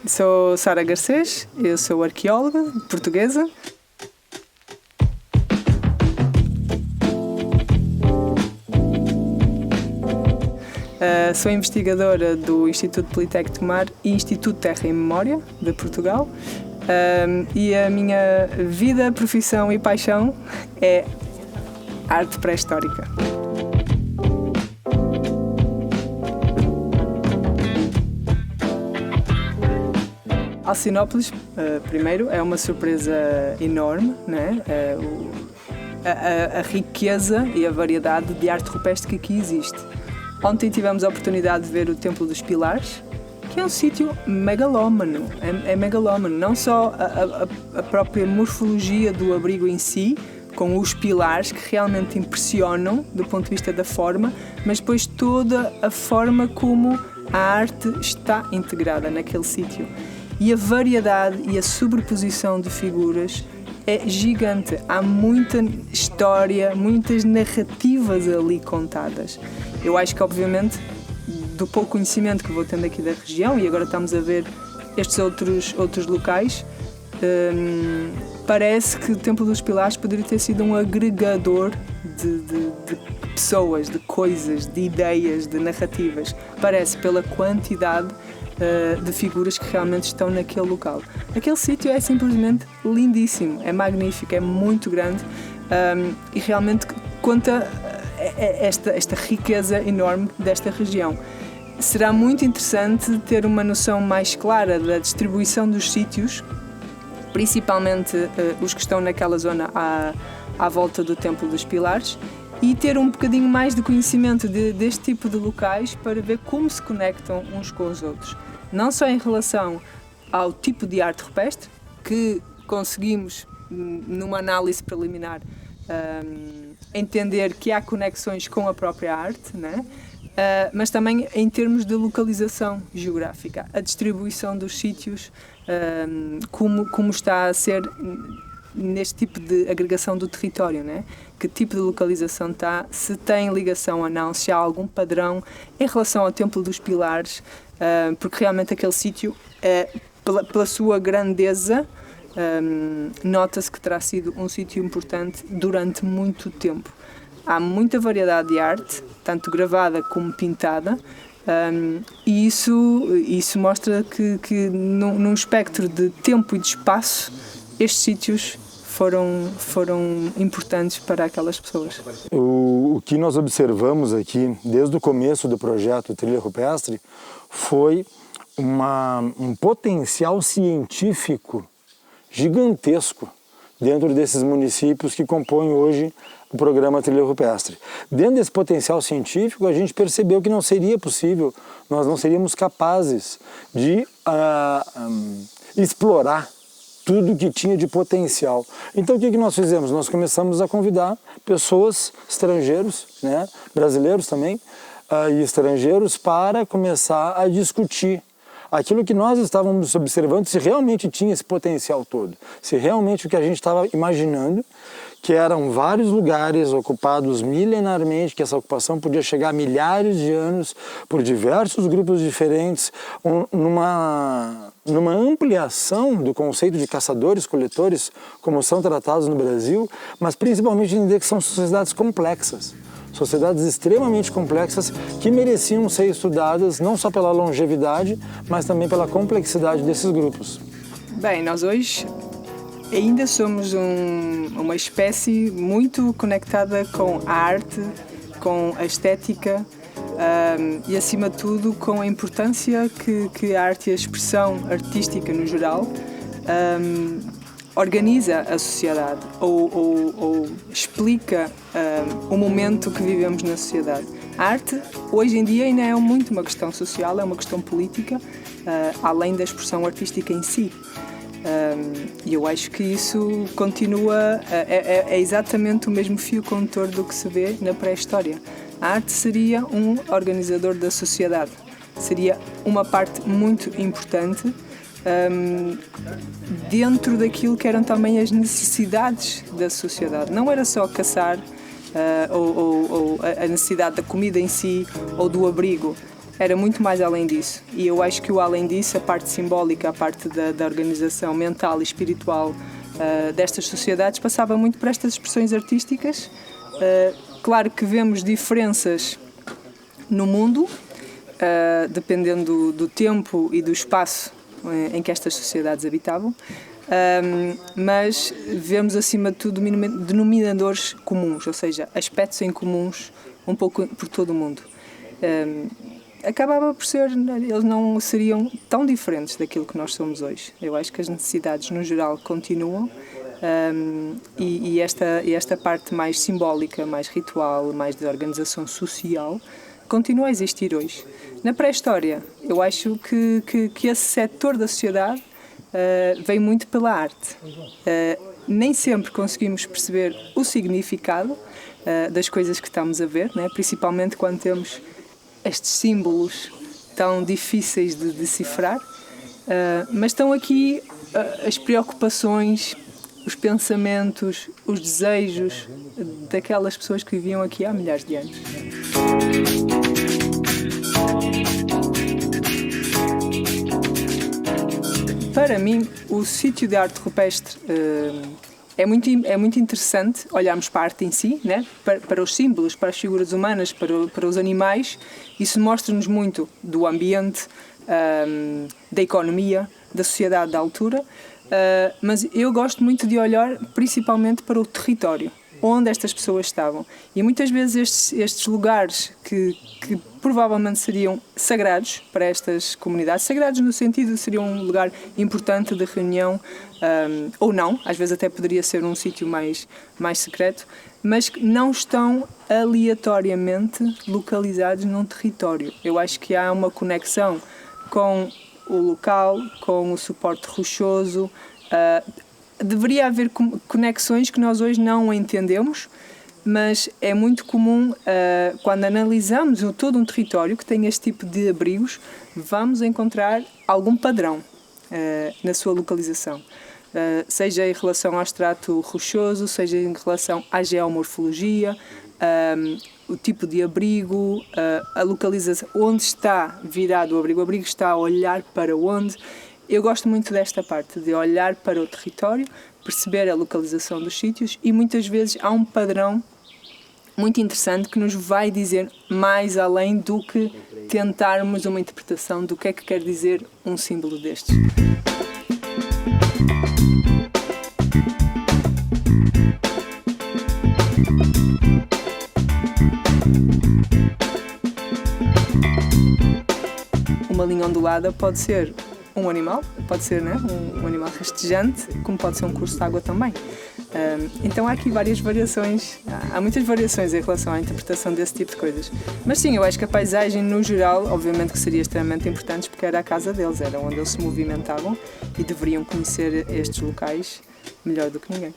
Sou Sara Garcês, eu sou arqueóloga portuguesa. Sou investigadora do Instituto Politécnico de Mar e Instituto Terra e Memória de Portugal. E a minha vida, profissão e paixão é arte pré-histórica. Alcinópolis, primeiro, é uma surpresa enorme, né? A riqueza e a variedade de arte rupestre que aqui existe. Ontem tivemos a oportunidade de ver o Templo dos Pilares, que é um sítio megalómano. É megalómano, não só a própria morfologia do abrigo em si, com os pilares que realmente impressionam do ponto de vista da forma, mas depois toda a forma como a arte está integrada naquele sítio. E a variedade e a sobreposição de figuras é gigante. Há muita história, muitas narrativas ali contadas. Eu acho que, obviamente, do pouco conhecimento que vou tendo aqui da região, e agora estamos a ver estes outros locais, parece que o Templo dos Pilares poderia ter sido um agregador de pessoas, de coisas, de ideias, de narrativas. Parece pela quantidade de figuras que realmente estão naquele local. Aquele sítio é simplesmente lindíssimo, é magnífico, é muito grande e realmente conta esta riqueza enorme desta região. Será muito interessante ter uma noção mais clara da distribuição dos sítios, principalmente os que estão naquela zona à volta do Templo dos Pilares, e ter um bocadinho mais de conhecimento deste tipo de locais para ver como se conectam uns com os outros. Não só em relação ao tipo de arte rupestre, que conseguimos, numa análise preliminar, entender que há conexões com a própria arte, né? Mas também em termos de localização geográfica, a distribuição dos sítios, como está a ser neste tipo de agregação do território, né? Que tipo de localização está, se tem ligação ou não, se há algum padrão em relação ao Templo dos Pilares, porque realmente aquele sítio, pela sua grandeza, nota-se que terá sido um sítio importante durante muito tempo. Há muita variedade de arte, tanto gravada como pintada, e isso mostra que num espectro de tempo e de espaço, estes sítios foram importantes para aquelas pessoas. O que nós observamos aqui, desde o começo do projeto Trilha Rupestre, foi um potencial científico gigantesco dentro desses municípios que compõem hoje o programa Trilha Rupestre. Dentro desse potencial científico, a gente percebeu que não seria possível, nós não seríamos capazes de explorar tudo que tinha de potencial. Então o que nós fizemos? Nós começamos a convidar pessoas, estrangeiros, né, brasileiros também, e estrangeiros, para começar a discutir aquilo que nós estávamos observando, se realmente tinha esse potencial todo, se realmente o que a gente estava imaginando, que eram vários lugares ocupados milenarmente, que essa ocupação podia chegar a milhares de anos por diversos grupos diferentes, numa ampliação do conceito de caçadores-coletores, como são tratados no Brasil, mas principalmente entender que são sociedades complexas. Sociedades extremamente complexas que mereciam ser estudadas não só pela longevidade, mas também pela complexidade desses grupos. Bem, nós hoje ainda somos uma espécie muito conectada com a arte, com a estética e, acima de tudo, com a importância que a arte e a expressão artística, no geral, organiza a sociedade ou explica o momento que vivemos na sociedade. A arte, hoje em dia, ainda é muito uma questão social, é uma questão política, além da expressão artística em si. E eu acho que isso continua, é exatamente o mesmo fio condutor do que se vê na pré-história. A arte seria um organizador da sociedade, seria uma parte muito importante dentro daquilo que eram também as necessidades da sociedade. Não era só caçar ou a necessidade da comida em si ou do abrigo. era muito mais além disso. E eu acho que o além disso, a parte simbólica, a parte da organização mental e espiritual destas sociedades, passava muito por estas expressões artísticas. Claro que vemos diferenças no mundo, dependendo do tempo e do espaço em que estas sociedades habitavam, mas vemos acima de tudo denominadores comuns, ou seja, aspectos em comuns um pouco por todo o mundo. Acabava por ser, eles não seriam tão diferentes daquilo que nós somos hoje. Eu acho que as necessidades no geral continuam, e esta parte mais simbólica, mais ritual, mais de organização social continua a existir hoje. Na pré-história, eu acho que esse setor da sociedade vem muito pela arte. Nem sempre conseguimos perceber o significado das coisas que estamos a ver, né? Principalmente quando temos estes símbolos tão difíceis de decifrar, mas estão aqui as preocupações, os pensamentos, os desejos daquelas pessoas que viviam aqui há milhares de anos. Para mim, o sítio de arte rupestre é muito interessante olharmos para a arte em si, né? Para os símbolos, para as figuras humanas, para os animais. Isso mostra-nos muito do ambiente, da economia, da sociedade da altura, mas eu gosto muito de olhar principalmente para o território, onde estas pessoas estavam. E muitas vezes estes lugares que provavelmente seriam sagrados para estas comunidades, sagrados no sentido de seriam um lugar importante de reunião, ou não, às vezes até poderia ser um sítio mais secreto, mas que não estão aleatoriamente localizados num território. Eu acho que há uma conexão com o local, com o suporte rochoso. Deveria haver conexões que nós hoje não entendemos, mas é muito comum, quando analisamos todo um território que tem este tipo de abrigos, vamos encontrar algum padrão na sua localização. Seja em relação ao extrato rochoso, seja em relação à geomorfologia, o tipo de abrigo, a localização, onde está virado o abrigo está a olhar para onde. Eu gosto muito desta parte, de olhar para o território, perceber a localização dos sítios, e muitas vezes há um padrão muito interessante que nos vai dizer mais além do que tentarmos uma interpretação do que é que quer dizer um símbolo destes. Uma linha ondulada pode ser um animal, pode ser, né, um animal rastejante, como pode ser um curso de água também. Então há aqui várias variações, há muitas variações em relação à interpretação desse tipo de coisas. Mas sim, eu acho que a paisagem no geral, obviamente que seria extremamente importante, porque era a casa deles, era onde eles se movimentavam e deveriam conhecer estes locais melhor do que ninguém.